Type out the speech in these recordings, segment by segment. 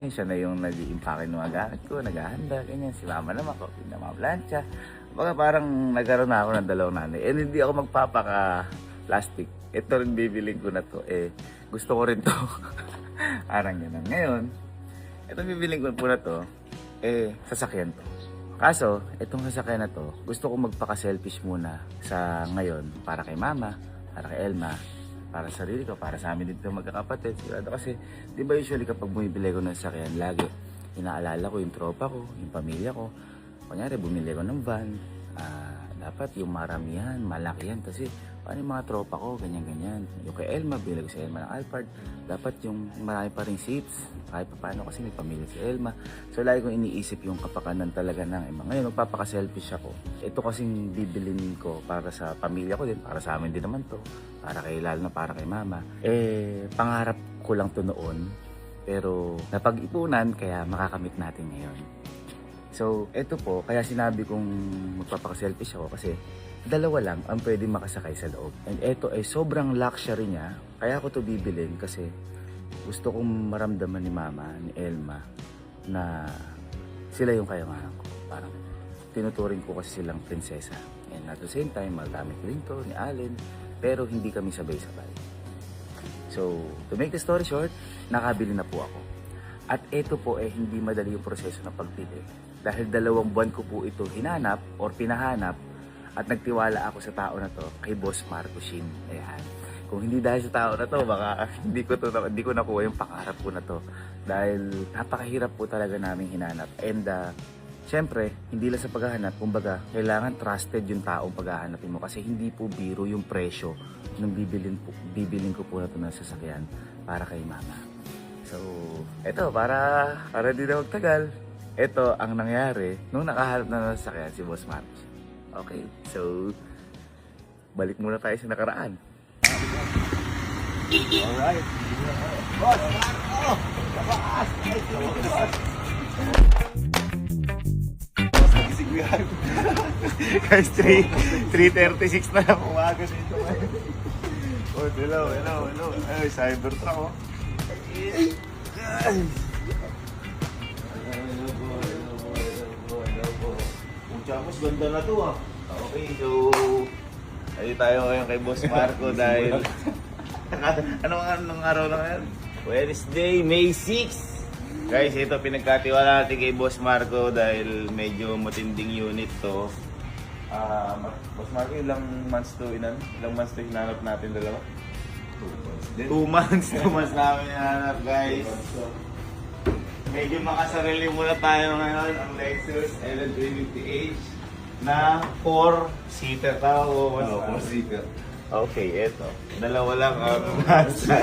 Siya na yung nag-iimpake ng mga gamit ko, naghahanda, ganyan. Si mama naman ko, pinamablansya. Baka parang nagkaroon na ako ng dalawang nanay. And hindi ako magpapaka-plastic. Ito rin bibiling ko na to. Gusto ko rin to. Parang ganun. Ngayon, itong bibiling ko po na to, sasakyan to. Kaso, itong sasakyan na to, gusto ko magpaka-selfish muna sa ngayon para kay mama, para kay Elma, para sa sarili ko, para sa amin dito magkakapatid. Sigurado kasi, di ba usually kapag bumibili ko ng sasakyan, lagi inaalala ko yung tropa ko, yung pamilya ko. Kunyari, bumili ko ng van, dapat yung maramihan, malaki yan. Kasi, paano yung mga tropa ko, ganyan-ganyan. Yung kay Elma, bili ko si Elma ng Alphard, dapat yung marami pa rin seats. Kahit pa paano kasi may pamilya si Elma. So, lagi kong iniisip yung kapakanan talaga ng Elma. Ngayon, magpapaka-selfish ako. Ito kasing bibilin ko para sa pamilya ko din, para sa amin din naman to. Para kay lalo na para kay mama. Pangarap ko lang to noon. Pero napag-ipunan kaya makakamit natin ngayon. So, eto po, kaya sinabi kong magpapaka-selfish ako kasi dalawa lang ang pwede makasakay sa loob. And eto ay sobrang luxury niya. Kaya ako to bibilin kasi gusto kong maramdaman ni mama, ni Elma, na sila yung kayamanan ko. Parang tinuturing ko kasi silang prinsesa. And at the same time, magamit ko rin to ni Allen. Pero hindi kami sabay-sabay. So, to make the story short, nakabili na po ako. At ito po hindi madali yung proseso ng pagbili. Dahil 2 buwan ko po ito hinanap or pinahanap at nagtiwala ako sa tao na to kay Boss Marco Shin. Ayan. Kung hindi dahil sa tao na to, baka hindi ko nakuha yung pangarap ko na to. Dahil napakahirap po talaga namin hinanap. And siyempre, hindi lang sa paghahanap, kumbaga, kailangan trusted yung taong paghahanapin mo kasi hindi po biro yung presyo ng bibilin ko po na ito ng sasakyan para kay mama. So, eto, para di na magtagal, eto ang nangyari nung nakahanap na ng sasakyan si Boss Marcos. Okay, so, balik muna tayo sa nakaraan. Alright. Boss Marco! Labas! Guys, 3:36 na lang umaga dito. Oh, hello. Ay, Cybertruck, oh. Hello po. Ang chamos, ganda na to, ah. Okay, so ayun tayo ngayon kay Boss Marco dahil anong araw na ngayon? Wednesday, May 6. Guys, ito pinagkatiwala natin kay Boss Marco dahil medyo matinding unit to. Boss Marco, ilang months to hinanap natin dalawa? 2 months. 2 months namin hinanap, guys. Medyo makasarili muna tayo ngayon ang Lexus LN350H na 4-seater tao. 4-seater. Okay, eto. Dalawa lang ang nasa.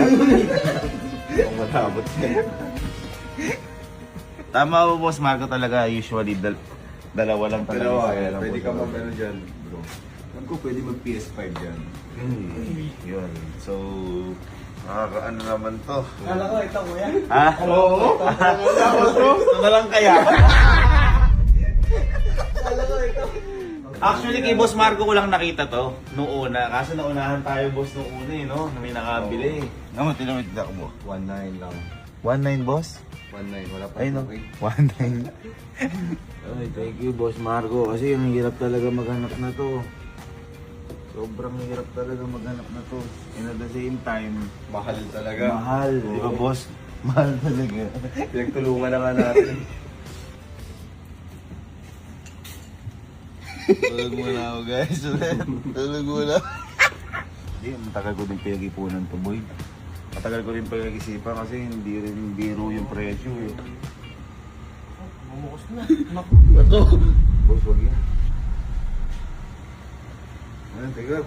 Kung matabot siya. Tama po, Boss Marco, talaga usually dalawa lang talaga. Pwede ka mag-ano dyan, bro. Alam ko pwede mag-PS5 dyan. Yun. So, nakakaano naman to. Kala ko, ito mo yan. Ha? Oo. Ito na lang kaya. Kala ko, ito. Actually, kay Boss Marco ko lang nakita to noong una. Kaso naunahan tayo, boss, noong una no? Na may nakabili. Ano, tinamit na mo? 1.9 lang. 1.9, boss? 1.9, wala pa. Ay, no. 1.9. Ay, thank you, Boss Marco. Kasi ang hirap talaga maghanap na to. Sobrang hirap talaga maghanap na to. And at the same time, Mahal talaga. mahal. Di ba, boss? Mahal talaga. Pinagtulungan na nga natin. Tulog muna ako, guys. Tulog muna. Hindi, matagal ko din pinag-ipunan to, boy. Matagal ko rin pinag-isipan kasi hindi rin biro yung presyo, eh. Bumukos na. Ito! Boss, wag yan. Ano, teka.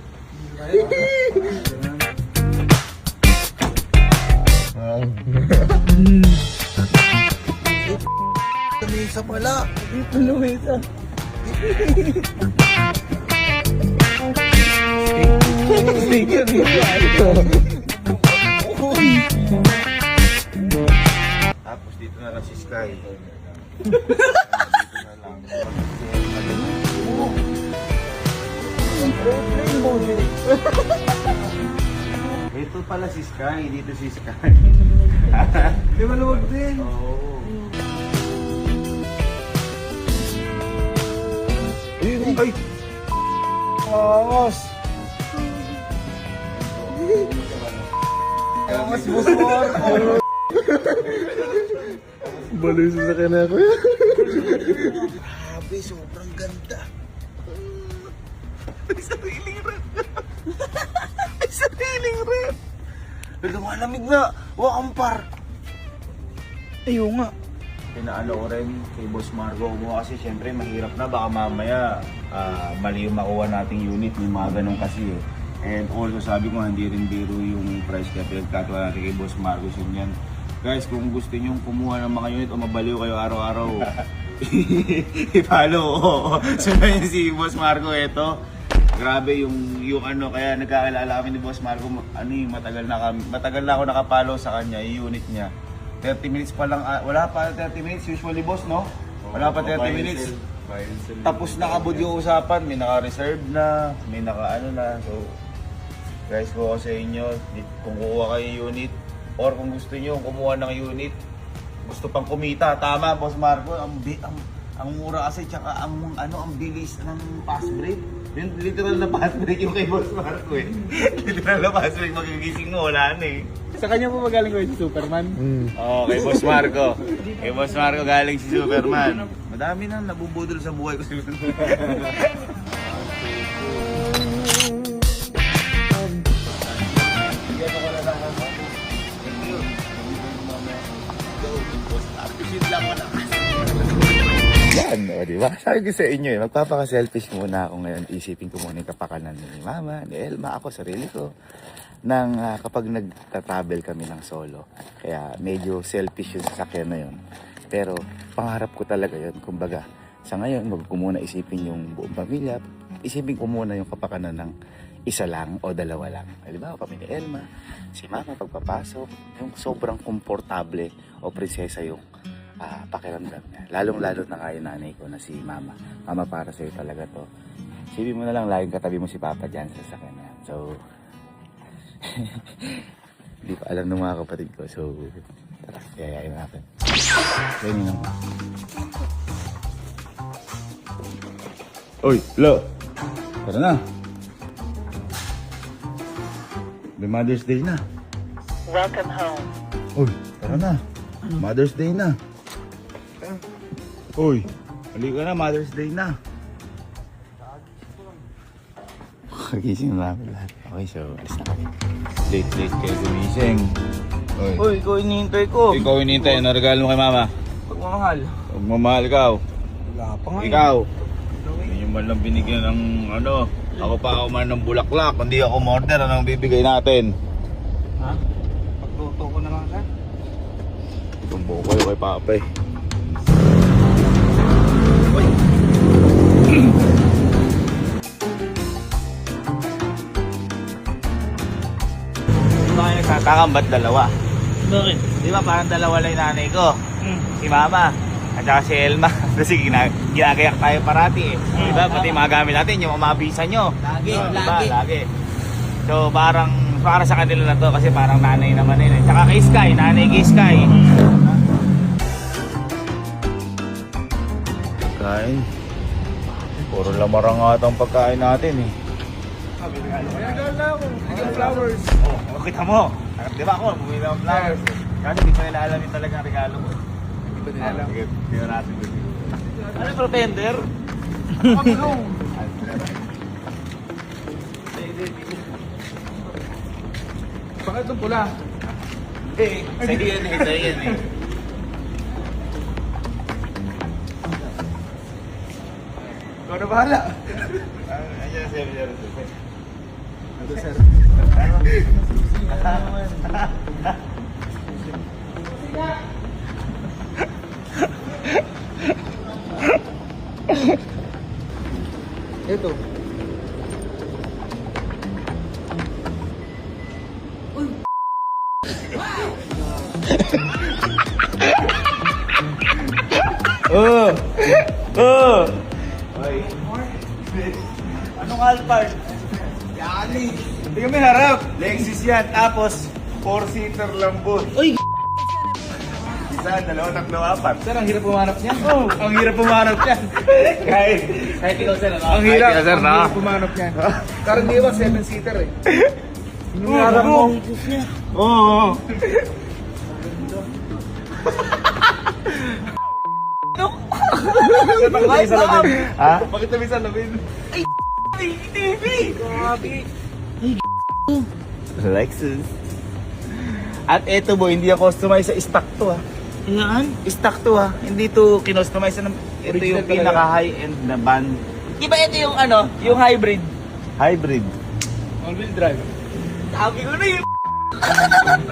Lumisa pala. Lumisa. Sticker nito. Tapos dito na lang si Sky. Dito na lang. Ito pala si Sky, dito si Sky. Di maluwag din. Oo. Ay! Angas. Angas, boss Marco. Baloy sa sakyan ako yan. Grabe, sobrang ganda. May sariling rep. May sariling rep. Lumalamig na. Wakampar. Ayaw nga. Pinaalo ko rin kay Boss Marco mo kasi syempre mahirap na baka mamaya mali yung makuha nating unit, may mga ganun kasi eh. And also sabi ko hindi rin biro yung price kaya pinagkatuwa natin kay Boss Marco yun yan. Guys, kung gusto nyo kumuha ng mga unit o mabaliw kayo araw-araw, i-follow ko. Sundan si Boss Marco, eto. Grabe yung ano, kaya nagkakilala kami ni Boss Marco, matagal na ako nakapalo sa kanya, yung unit niya. 30 minutes pa lang, wala pa 30 minutes usually boss, no? Wala pa 30 minutes. Tapos nakabod yung usapan, may naka-reserve na, may naka-ano na. So, guys, ko sa inyo, kung kukuha kayo unit, or kung gusto nyo kumuha ng unit, gusto pang kumita, tama Boss Marco, ang mura kasi, tsaka ang bilis ng pass break. Yung literal na pass break yung kay Boss Marco eh. Literal na pass break, magigising mo, wala na eh. Sa kanya po magaling ko si Superman. Oo, kay Boss Marco. Kay Boss Marco galing si Superman. Madami na nabubudol sa buhay ko si Yan, o diba? Sabi ko sa inyo eh, magpapaka-selfish muna ako ngayon. Isipin ko muna yung kapakanan ni Mama, ni Elma, ako, sarili ko. Nang kapag nagta-travel kami ng solo. Kaya medyo selfish yung sasakyan na yun. Pero pangarap ko talaga yun. Kumbaga, sa ngayon, wag ko muna isipin yung buong pamilya. Isipin ko muna yung kapakanan ng isa lang o dalawa lang. Diba? Kami ni Elma, si Mama pagpapasok, yung sobrang komportable o prinsesa yung pakiramdam niya. Lalong-lalo na kaya nanay ko na si Mama. Mama, para sa'yo talaga to. Isipin mo na lang, laging katabi mo si Papa dyan sa sasakyan na yan. So, hindi pa alam ng mga kapatid ko. So, tara, yayain natin. Kainin lang. Uy, lo! Tara na. May Mother's Day na. Welcome home. Uy, tara na. Mother's Day na. Uy, halika na, Mother's Day na. Kagising na namin lahat. Okay, so alis na kami. Late kayo gumising. Uy, ikaw inihintay ko. Ikaw inintay, ano regalo mo kay Mama? Pagmamahal. Magmamahal ikaw. Wala pa nga. Ikaw. Hindi nyo man lang binigyan ng ano. Ako pa ako man ng bulaklak. Kundi ako order, anong bibigay natin? Ha? Pagluto ko na lang ka. Tumbo kayo kay Papa eh. Bakit nagtatakam ba't dalawa? Bakit? Di ba parang dalawa lang yung nanay ko? Si Mama at saka si Elma. Kasi ginagayak tayo parati eh. Di ba? Pati mga gamit natin, yung umabisa nyo. Lagi, Diba? Lagi. So parang para sa kanila na to kasi parang nanay naman yun eh. Tsaka kay Sky, nanay kay Sky. Kain. Puro lamarang atang pagkain natin eh. Flowers. Oh, kita mo. Di ba ako, bumili ng flowers. Kasi di pa nila alam yung talagang regalo ko. Hindi ba nila alam? Sige, tingnan natin. Ano yung pretender? Pagulong. Bakit itong pula? Eh, sa'yo yan eh, sa'yo yan eh. Ikaw na bahala. Ayan, sir. Ito, sir. Ito. Anong Alphard? Yani. Hindi kami harap. Lexus yan. Tapos, 4-seater lambot. Uy! Isa, dalawa, tatlo, apat. Sir, ang hirap pumanap niyan. Oh, ang hirap pumanap niyan. Kahit ikaw, sir, ano? Ang hirap, Ay, sir, ang no? hirap pumanap niyan. Karaniwan, 7-seater eh. Sinungaran mo. Oo. Bakit salamin? Ha? Bakit namin salamin? Lexus. At eto boy, hindi ako customize sa stock to ha. Yan? Stock to ha. Hindi to kinustomize na ito Original yung talaga. pinaka high-end na van. Iba ito yung ano, yung hybrid. Hybrid. All-wheel drive. Sabi ko na yung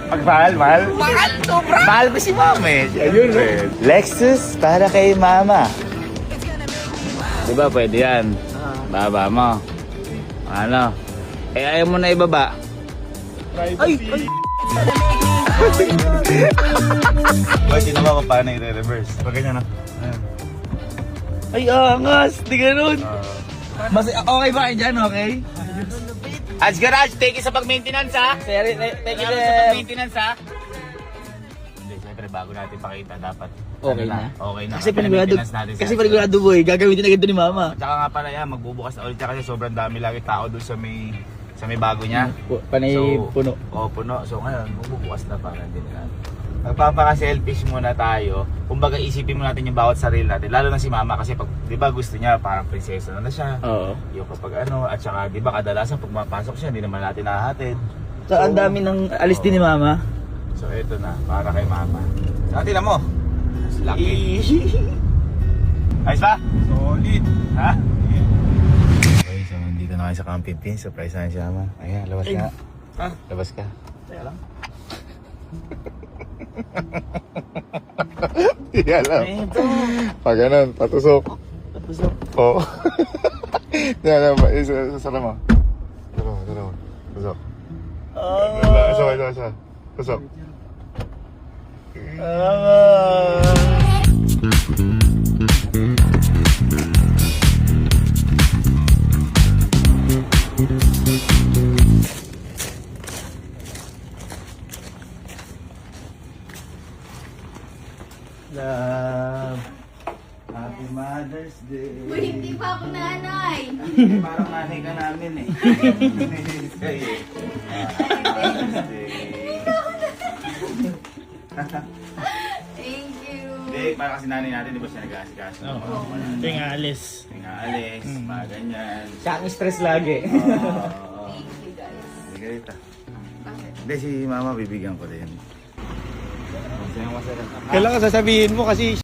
Pag mahal, mahal. mahal, sobra. Mahal ko si mama eh. Ayun, no? Lexus para kay mama. Diba pwede yan? Baba mo. Ano? Eh ayaw mo na ibaba. Ay, Boy, sino ba kung paano i-reverse? Pag ganyan na. Ayan. ay, angas. Di ganun. Mas, okay ba kayo dyan, okay? Ads Garage, thank you sa pag-maintenance ha. Sir, thank you, Salamat sa sir. pag-maintenance ha. Hindi, syempre bago natin pakita dapat. Okay ano na. Okay na. Kasi panigurado, Maintenance natin kasi sa- panigurado boy, gagamitin agad doon ni mama. Tsaka nga pala yan, magbubukas na ulit siya kasi sobrang dami lagi tao doon sa may bago niya. Panay puno. Oo, puno. So ngayon, magbubukas na para hindi na. Magpapaka-selfish muna tayo. Kumbaga isipin mo natin yung bawat sarili natin. Lalo na si mama kasi pag, di ba gusto niya parang prinsesa na siya. Oo. Yung kapag ano, at saka di ba kadalasan pag mapasok siya, hindi naman natin nahahatid. So, ang dami ng alis din ni mama. So ito na, para kay mama. Saka tingnan mo. Lucky. Ayos ba? Solid. Ha? Okay, so nandito na kayo sa Camp 15. Surprise na si mama. Ayan, labas ka. Labas ka. Teka lang. Hindi alam. Ito. Pag ganun, patusok. Tapos, Oo. Yan, isa mo. Isa mo. Tusok. Isa. Tusok. Love. Happy Mother's Day. Uy, hindi pa ako nanay. Parang nanay ka namin eh. Kayo. Happy Mother's Day. Thank you. Hindi, para kasi nanay natin, di ba siya nag-aasikaso? Oo. ito yung alis. Alis, mga ganyan. Siya ang stress lagi. Oo. Thank you guys. Sige rito. Bakit? Hindi, si mama bibigyan ko din. Masaya. Kailangan sasabihin mo kasi